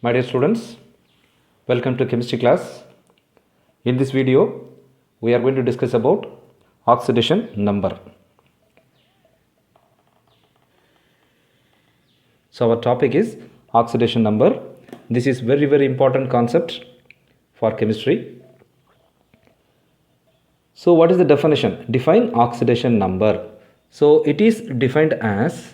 My dear students, welcome to chemistry class. In this video, we are going to discuss about oxidation number. So our topic is oxidation number. This is very important concept for chemistry. So what is the definition? Define oxidation number. So it is defined as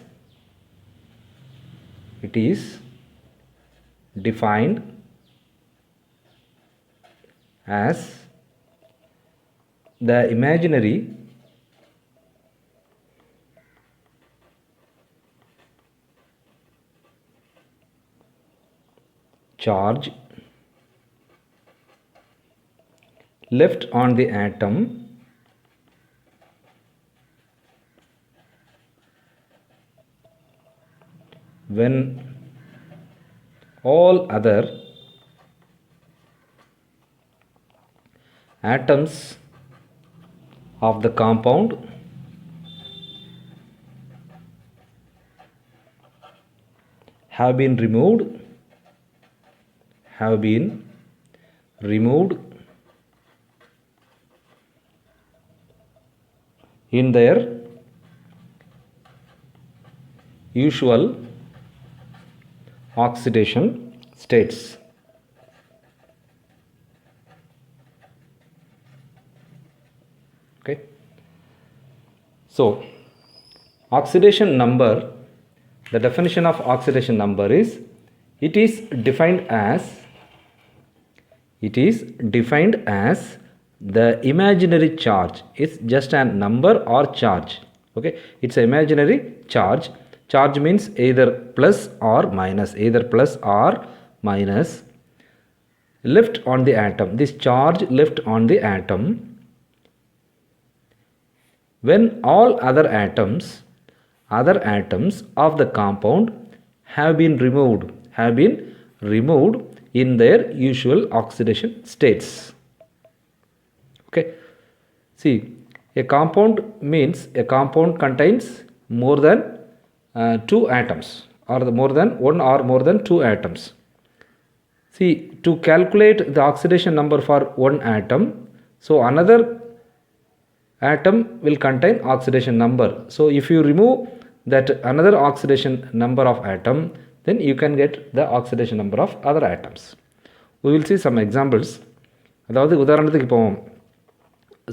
the imaginary charge left on the atom when all other atoms of the compound have been removed in their usual oxidation states. Okay. So oxidation number, the definition of oxidation number is it is defined as the imaginary charge. It's just a number or charge. Okay, it's an imaginary charge. Charge means either plus or minus, left on the atom. This charge left on the atom when all other atoms of the compound have been removed in their usual oxidation states. Okay, see, a compound means a compound contains more than two atoms, or more than one or more than two atoms. See, to calculate the oxidation number for one atom, so another atom will contain oxidation number. So if you remove that another oxidation number of atom, then you can get the oxidation number of other atoms. We will see some examples. அதாவது உதாரணத்துக்கு இப்போ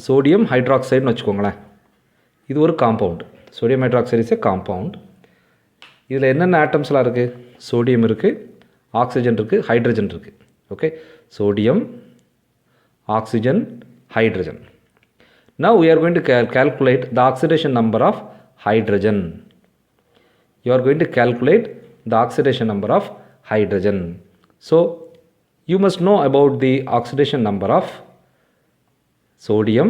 sodium ஹைட்ராக்சைடுன்னு வச்சுக்கோங்களேன். இது ஒரு compound. Sodium hydroxide is a compound. இதில் என்னென்ன ஆட்டம்ஸ்லாம் இருக்குது? Sodium இருக்குது, ஆக்சிஜன் இருக்குது, ஹைட்ரஜன் இருக்குது. Okay, sodium, oxygen, hydrogen. Now we are going to calculate the oxidation number of hydrogen. You are going to calculate the oxidation number of hydrogen. So you must know about the oxidation number of sodium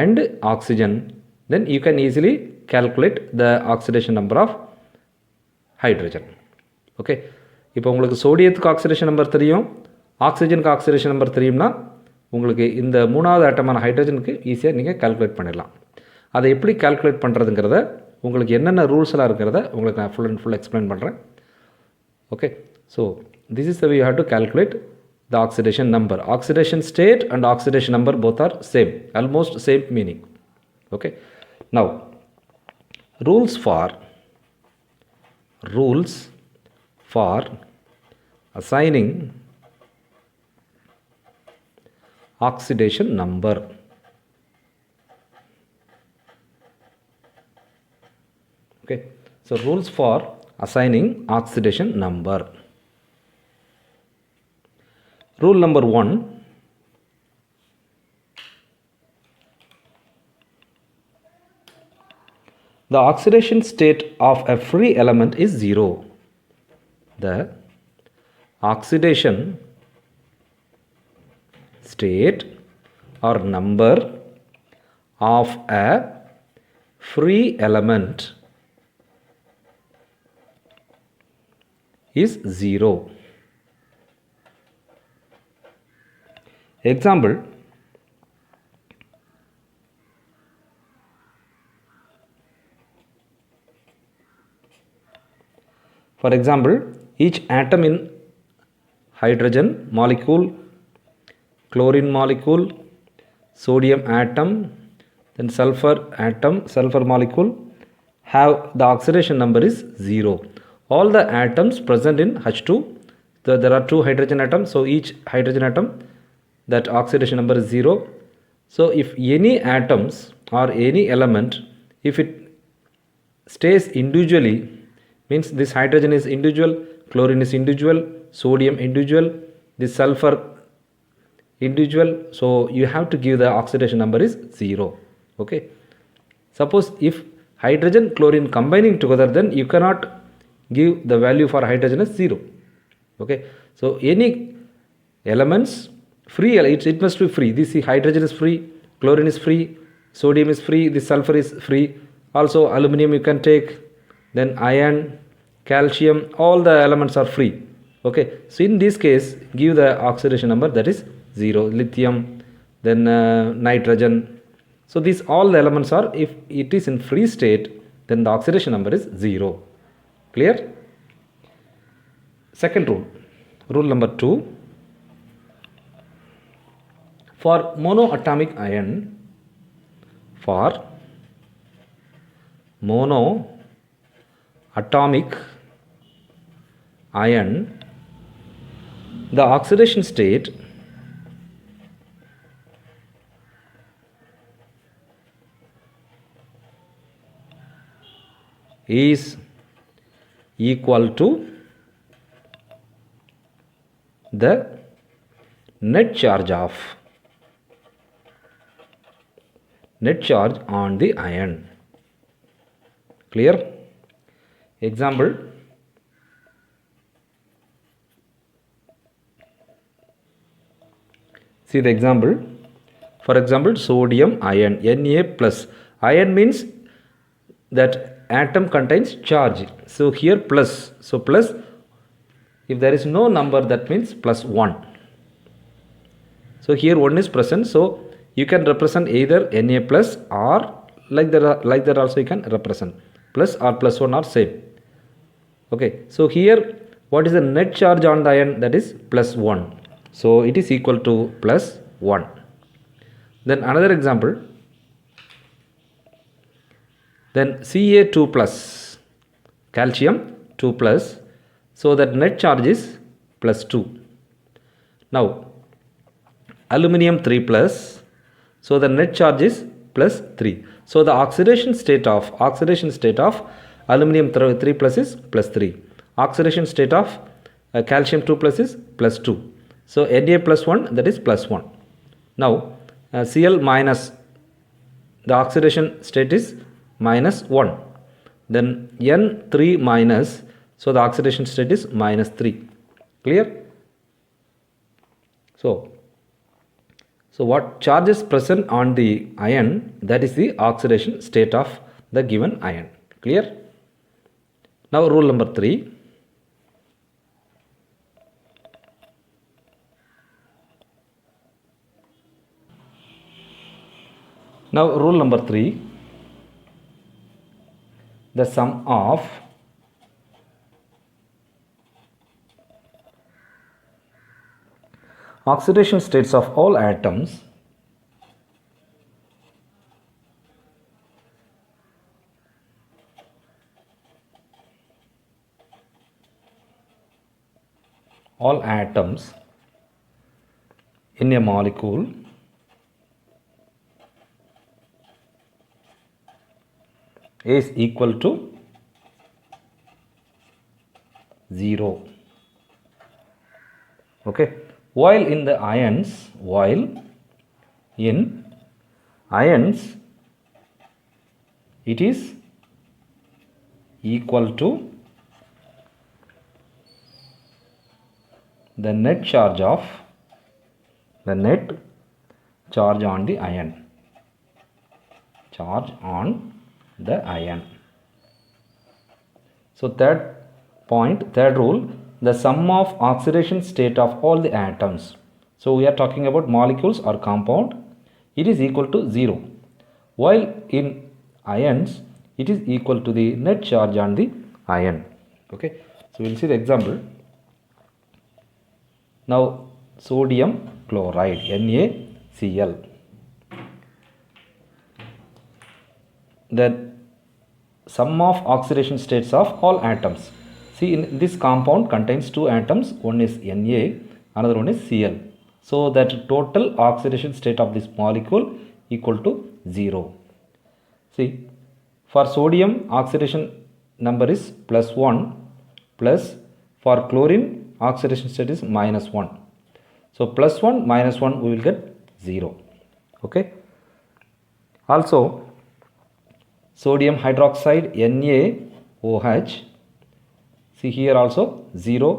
and oxygen. Then you can easily calculate the oxidation number of hydrogen. Okay, இப்போ உங்களுக்கு சோடியத்துக்கு oxidation number தெரியும், ஆக்சிஜனுக்கு oxidation number தெரியும்னா உங்களுக்கு இந்த மூணாவது ஆட்டமான ஹைட்ரஜனுக்கு ஈஸியாக நீங்கள் calculate பண்ணிடலாம். அதை எப்படி கால்குலேட் பண்ணுறதுங்கிறத, உங்களுக்கு என்னென்ன ரூல்ஸ்லாம் இருக்கிறத உங்களுக்கு நான் ஃபுல் அண்ட் ஃபுல் எக்ஸ்பிளைன் பண்ணுறேன். Okay, so this is the way you have to calculate the oxidation number. Oxidation state and oxidation number both are same, almost same meaning. Okay, now rules for assigning oxidation number. Okay, so rules for assigning oxidation number. Rule number 1, the oxidation state of a free element is 0. The oxidation state or number of a free element is 0. Example, for example, each atom in hydrogen molecule, chlorine molecule, sodium atom, then sulfur atom, sulfur molecule have the oxidation number is 0. All the atoms present in H2, there are 2 hydrogen atoms, so each hydrogen atom, that oxidation number is 0. So if any atoms or any element, if it stays individually, means this hydrogen is individual, chlorine is individual, sodium individual, this sulfur individual, so you have to give the oxidation number is 0. Okay, suppose if hydrogen chlorine combining together, then you cannot give the value for hydrogen as 0. Okay, so any elements free, it must be free. This hydrogen is free, chlorine is free, sodium is free, this sulfur is free, also aluminum you can take, then iron, calcium, all the elements are free. Okay, so in this case give the oxidation number that is 0. Lithium, then nitrogen, so these all the elements are, if it is in free state, then the oxidation number is 0. Clear? Second rule, rule number 2, for monoatomic ion, for monoatomic ion, the oxidation state is equal to the net charge on the ion. Clear? Example, see the example. For example, sodium ion, Na plus. Ion means that atom contains charge, so here plus, so plus, if there is no number, that means plus 1. So here 1 is present, so you can represent either Na plus, or like that also you can represent plus or plus 1 are same. Okay, so here what is the net charge on the ion? That is plus 1, so it is equal to plus 1. Then another example, then Ca2 plus, calcium 2 plus, so that net charge is plus 2. Now aluminum 3 plus, so the net charge is plus 3. So the oxidation state of aluminum 3 plus is plus 3. Oxidation state of calcium 2 plus is plus 2. So Na plus 1, that is plus 1. Now Cl minus, the oxidation state is minus 1. Then N3 minus, so the oxidation state is minus 3. Clear? So what charge is present on the ion, that is the oxidation state of the given ion. Clear? Now rule number 3. Now rule number 3, the sum of oxidation states of all atoms in a molecule is equal to 0. Okay, while in ions it is equal to the net charge on the ion. So third rule, the sum of oxidation state of all the atoms. So we are talking about molecules or compound. It is equal to 0. While in ions, it is equal to the net charge on the ion. Okay. So we will see the example. Now sodium chloride, NaCl. Then sum of oxidation states of all atoms. See, in this compound contains two atoms, one is Na, another one is Cl. So that total oxidation state of this molecule equal to 0. See, for sodium oxidation number is +1, plus for chlorine oxidation state is -1. So +1 -1 we will get 0. Okay. Also sodium hydroxide, NaOH. See here also 0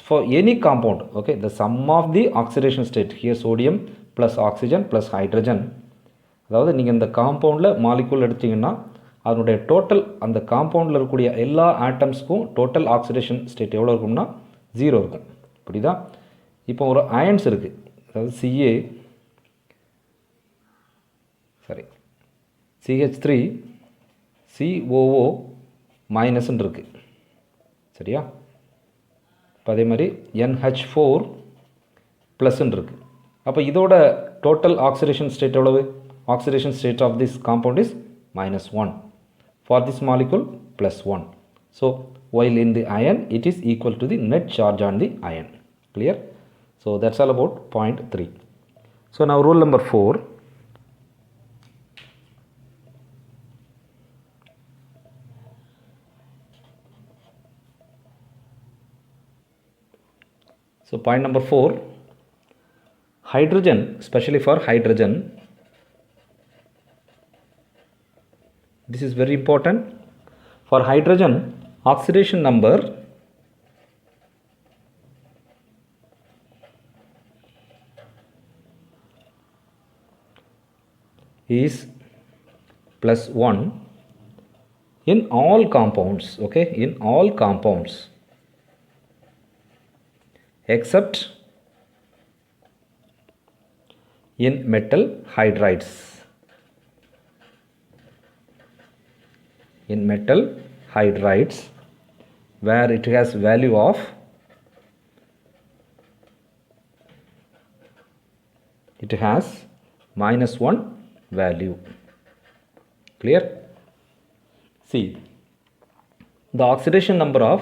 for any compound. Okay, the sum of the oxidation state here sodium plus oxygen plus hydrogen. அதாவது நீங்கள் இந்த காம்பவுண்டில் molecule எடுத்தீங்கன்னா அதனுடைய total அந்த காம்பவுண்டில் இருக்கக்கூடிய எல்லா ஆட்டம்ஸ்க்கும் total oxidation state எவ்வளோ இருக்கும்னா 0 இருக்கும். புரியுதா? இப்போ ஒரு அயன்ஸ் இருக்குது, அதாவது CH3 COO மைனஸ்ன்னு இருக்குது. சரியா? இப்போ அதே மாதிரி NH4 ப்ளஸ்ன்னு இருக்குது. அப்போ இதோட டோட்டல் ஆக்சிடேஷன் ஸ்டேட் எவ்வளவு? Oxidation state of this compound is -1. For this molecule +1. So while in the ion it is equal to the net charge on the ion. Clear? So that's all about point 3. So now rule number 4. So point number 4, hydrogen, especially for hydrogen, this is very important. For hydrogen, oxidation number is +1 in all compounds. Okay, in all compounds except in metal hydrides. In metal hydrides where it has value of -1 value. Clear? See, the oxidation number of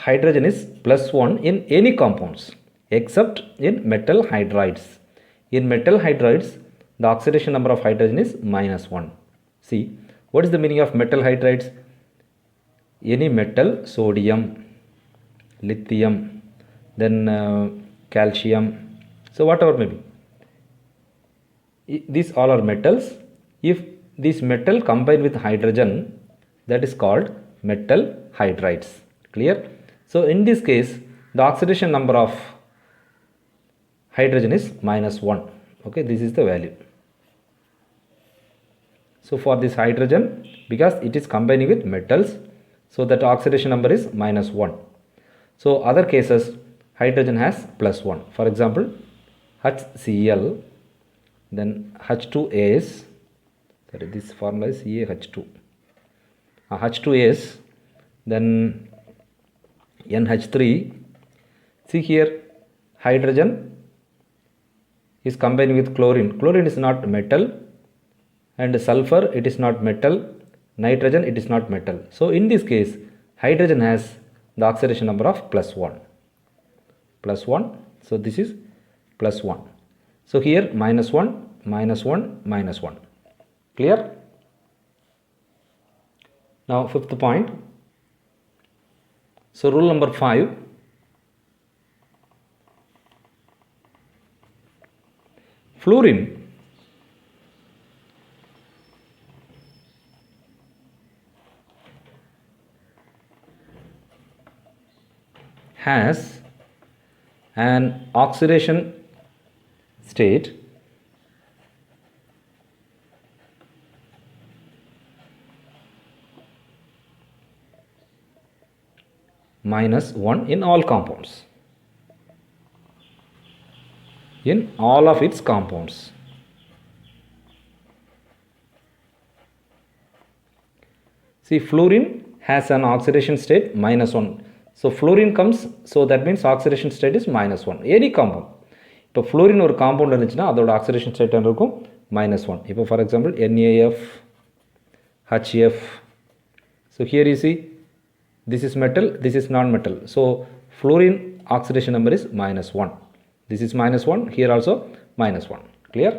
hydrogen is +1 in any compounds except in metal hydrides. In metal hydrides the oxidation number of hydrogen is -1. See, what is the meaning of metal hydrides? Any metal, sodium, lithium, then calcium, so whatever may be, these all are metals. If this metal combine with hydrogen, that is called metal hydrides. Clear? So in this case the oxidation number of hydrogen is -1. Okay, this is the value. So for this hydrogen, because it is combining with metals, so that oxidation number is -1. So other cases hydrogen has +1. For example, HCl, then H2S, sorry, this formula is CaH2, H2S, then NH3. See here, hydrogen is combining with chlorine. Chlorine is not metal, and sulfur, it is not metal, nitrogen, it is not metal. So in this case hydrogen has the oxidation number of +1. So this is +1. So here -1 -1 -1. Clear? Now fifth point. So rule number 5, fluorine has an oxidation state -1 in all compounds, in all of its compounds. See, fluorine has an oxidation state -1. So fluorine comes, so that means oxidation state is -1. Any compound. இப்போ fluorine ஒரு compound இருந்துச்சுன்னா அதோட oxidation state என்ன இருக்கும்? -1. இப்போ for example NaF, HF. So here you see, this is metal, this is non-metal. So fluorine oxidation number is -1. This is -1, here also -1. Clear?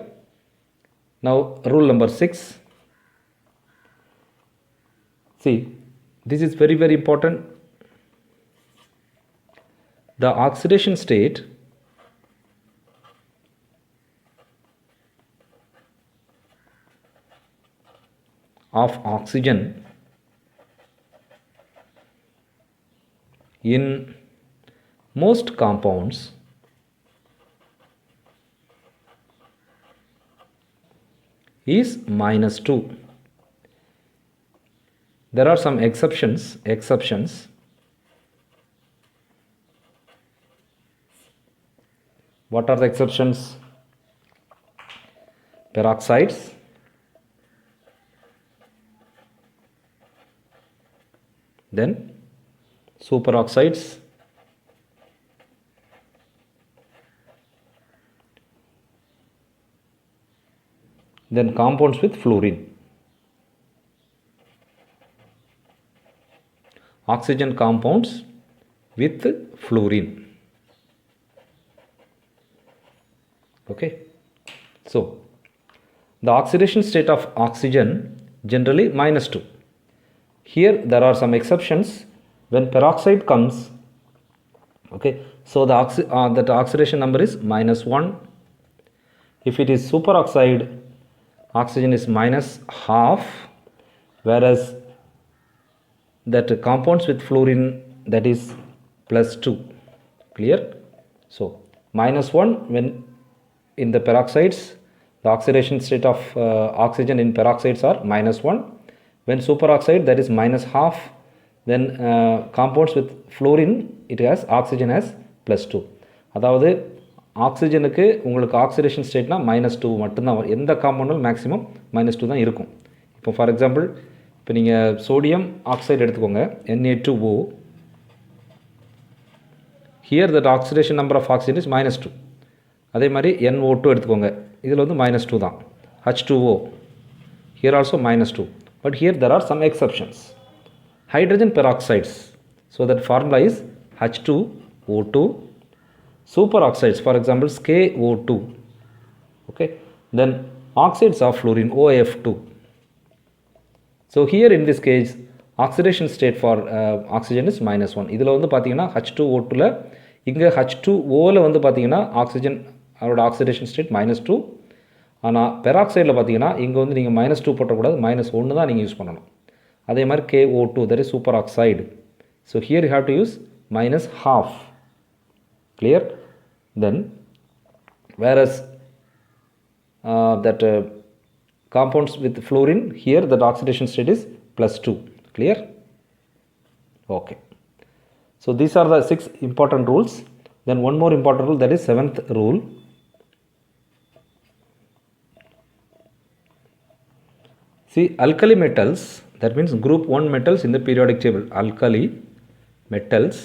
Now rule number 6. See, this is very, very important. The oxidation state of oxygen in most compounds is -2. There are some exceptions. What are the exceptions? Peroxides, then superoxides, then compounds with fluorine. Oxygen compounds with fluorine. Okay, so the oxidation state of oxygen generally -2. Here there are some exceptions. When peroxide comes, okay, so that oxidation number is -1. If it is superoxide, oxygen is -1/2, whereas that compounds with fluorine, that is +2. Clear? So -1 when in the peroxides, the oxidation state of oxygen in peroxides are -1. When superoxide, that is -1/2. Then compounds with fluorine, it has oxygen as +2. அதாவது ஆக்சிஜனுக்கு உங்களுக்கு oxidation ஸ்டேட்னா -2 மட்டும்தான் வரும். எந்த காம்பவுண்டும் maximum -2 தான் இருக்கும். இப்போ for example, இப்போ நீங்கள் சோடியம் ஆக்சைடு எடுத்துக்கோங்க, Na2O. Here that oxidation number of oxygen is -2. அதே மாதிரி NO2 எடுத்துக்கோங்க, இதில் வந்து -2 தான். H2O, here also -2. But here there are some exceptions. Hydrogen peroxides, so that formula is H2O2. Superoxides, for example, KO2. Okay, then oxides of fluorine, OF2. So here in this case, oxidation state for oxygen is -1. இதில் வந்து பார்த்தீங்கன்னா H2O2ல, இங்கே H2Oல வந்து பார்த்தீங்கன்னா oxygen அவரோட oxidation state -2. ஆனால் பெராக்சைடில் பார்த்தீங்கன்னா இங்கே வந்து நீங்கள் -2 போட்டக்கூடாது, -1 தான் நீங்கள் யூஸ் பண்ணணும். அதே மாதிரி KO2, that is superoxide. So here you have to use -1/2. Clear? Then whereas that compounds with fluorine, here that oxidation state is +2. Clear? Okay. So these are the 6 important rules. Then one more important rule, that is 7th rule. See, alkali metals, that means group 1 metals in the periodic table. Alkali metals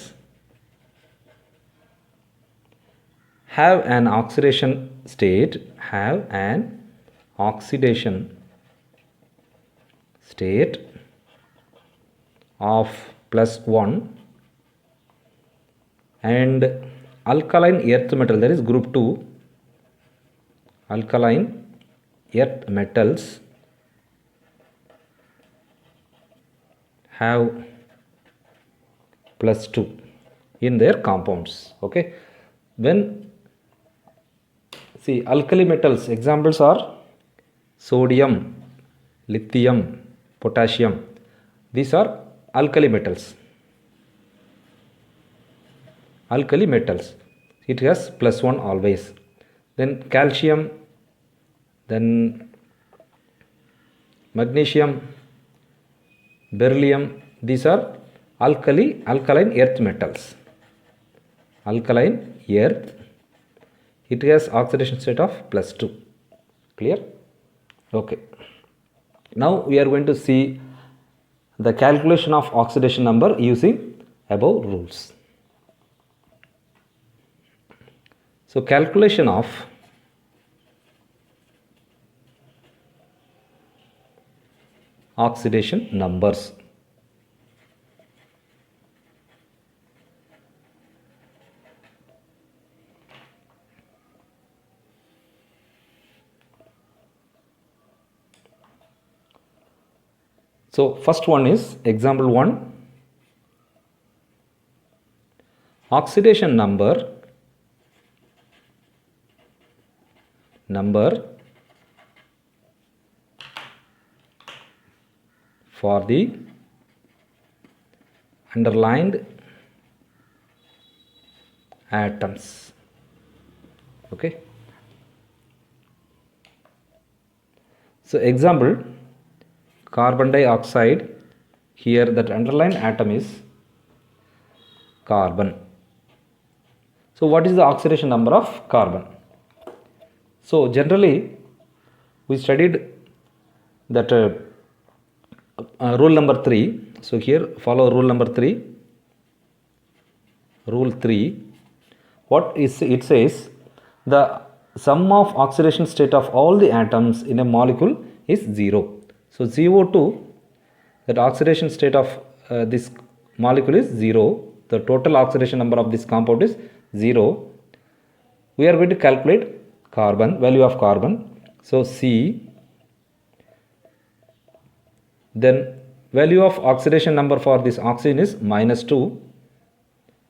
have an oxidation state, of +1, and alkaline earth metal, that is group 2, alkaline earth metals have +2 in their compounds. Okay, when see alkali metals examples are sodium, lithium, potassium. These are alkali metals. Alkali metals, it has +1 always. Then calcium, then magnesium, beryllium, these are alkaline earth metals. Alkaline earth, it has oxidation state of +2. Clear? Okay. Now we are going to see the calculation of oxidation number using above rules. So calculation of oxidation numbers. So first one is example 1. Oxidation number for the underlined atoms. Okay. So example, carbon dioxide. Here that underlined atom is carbon. So what is the oxidation number of carbon? So generally we studied that rule number 3. So here follow rule number 3. Rule 3. What is it says? The sum of oxidation state of all the atoms in a molecule is 0. So CO2, that oxidation state of this molecule is 0. The total oxidation number of this compound is 0. We are going to calculate carbon, value of carbon. So C, then value of oxidation number for this oxygen is -2.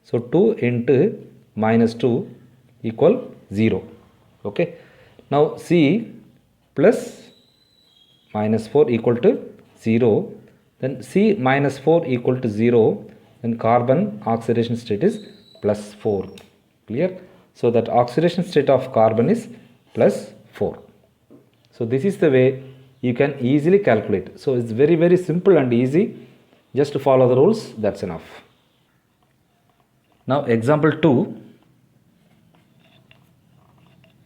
So 2 into -2 equal 0. Okay. Now C plus -4 equal to 0. Then C -4 equal to 0. Then carbon oxidation state is +4. Clear? So that oxidation state of carbon is +4. So this is the way you can easily calculate. So it's very, very simple and easy. Just to follow the rules, that's enough. Now example 2.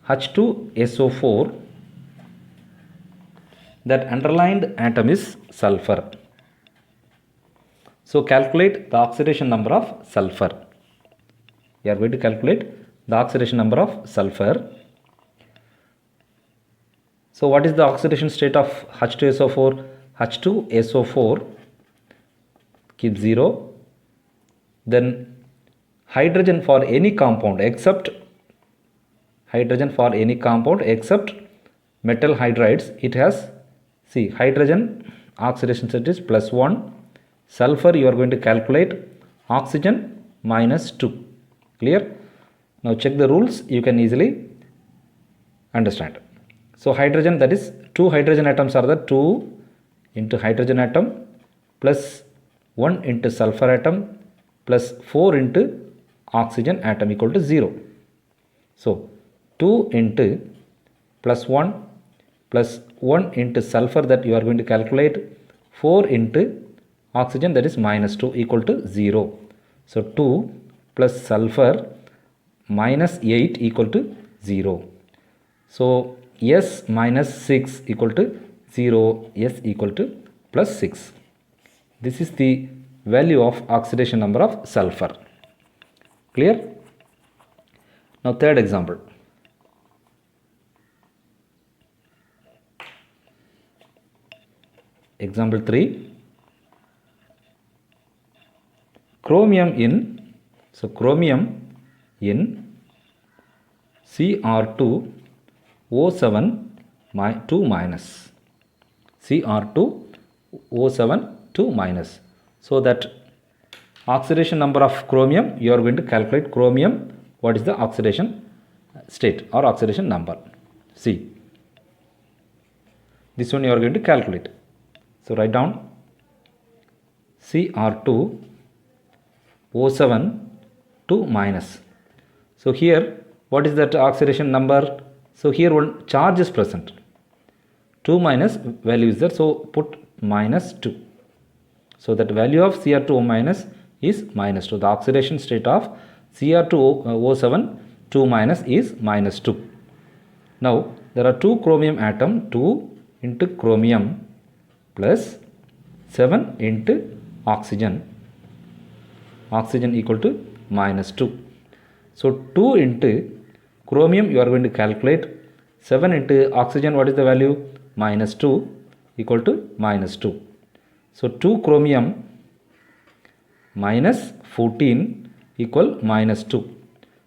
H2SO4, that underlined atom is sulfur. So calculate the oxidation number of sulfur. We are going to calculate the oxidation number of sulfur. So what is the oxidation state of H2SO4? H2SO4, keep 0. Then hydrogen for any compound except metal hydrides, it has, see, hydrogen oxidation state is +1. Sulfur you are going to calculate oxygen -2. Clear? Now check the rules, you can easily understand. So hydrogen, that is 2 hydrogen atoms are the 2 into hydrogen atom plus 1 into sulfur atom plus 4 into oxygen atom equal to 0. So 2 into +1 plus 1 into sulfur that you are going to calculate, 4 into oxygen, that is -2 equal to 0. So 2 plus sulfur -8 equal to 0. So S -6 equal to 0, S equal to +6. This is the value of oxidation number of sulfur. Clear? Now third example. Example 3. Chromium in, so chromium in Cr2O7 2 minus. Cr2O7 2 minus. So that oxidation number of chromium, you are going to calculate chromium, what is the oxidation state or oxidation number. See, this one you are going to calculate. So write down Cr2O7 2 minus. So here what is that oxidation number? So here one charge is present. 2 minus value is there. So put -2. So that value of Cr2O minus is -2. The oxidation state of Cr2O7 2 minus is -2. Now there are 2 chromium atom, 2 into chromium, plus 7 into oxygen. oxygen equal to minus 2. So 2 into chromium you are going to calculate. 7 into oxygen, what is the value? Minus 2 equal to minus 2. So 2 chromium minus 14 equal minus 2.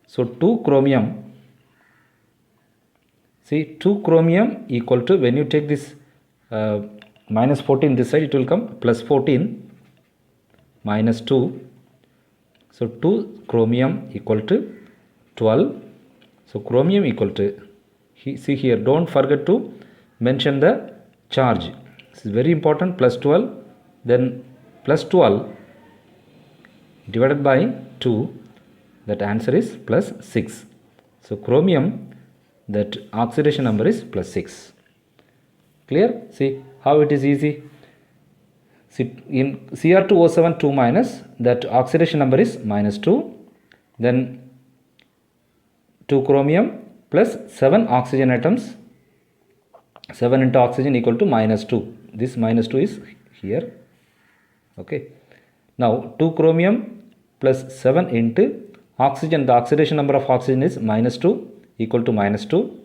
So 2 chromium, see 2 chromium equal to, when you take this minus 14 this side, it will come plus 14 minus 2. So 2 chromium equal to 12. So chromium equal to, see here, don't forget to mention the charge. This is very important. Plus 12, then plus 12 divided by 2, that answer is plus 6. So chromium, that oxidation number is plus 6. Clear? See how it is easy. See, in Cr2O7 2 minus, that oxidation number is minus 2. Then 2 chromium plus 7 oxygen atoms. 7 into oxygen equal to minus 2. This minus 2 is here. Okay. Now 2 chromium plus 7 into oxygen. The oxidation number of oxygen is minus 2 equal to minus 2.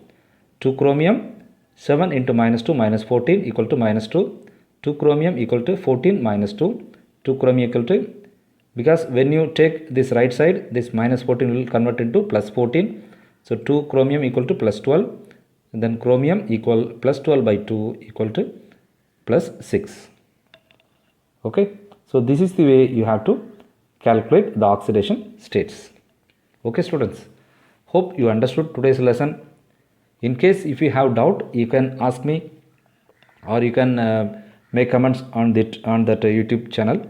2 chromium, 7 into minus 2, minus 14 equal to minus 2. 2 chromium equal to 14 minus 2. 2 chromium equal to, because when you take this right side, this minus 14 will convert into plus 14. So 2 chromium equal to plus 12. And then chromium equal plus 12 by 2 equal to plus 6. Okay. So this is the way you have to calculate the oxidation states. Okay students, hope you understood today's lesson. In case if you have doubt, you can ask me, or you can make comments on that YouTube channel.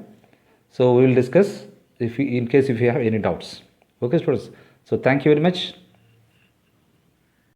So we will discuss if you, in case if you have any doubts. Okay students, so thank you very much.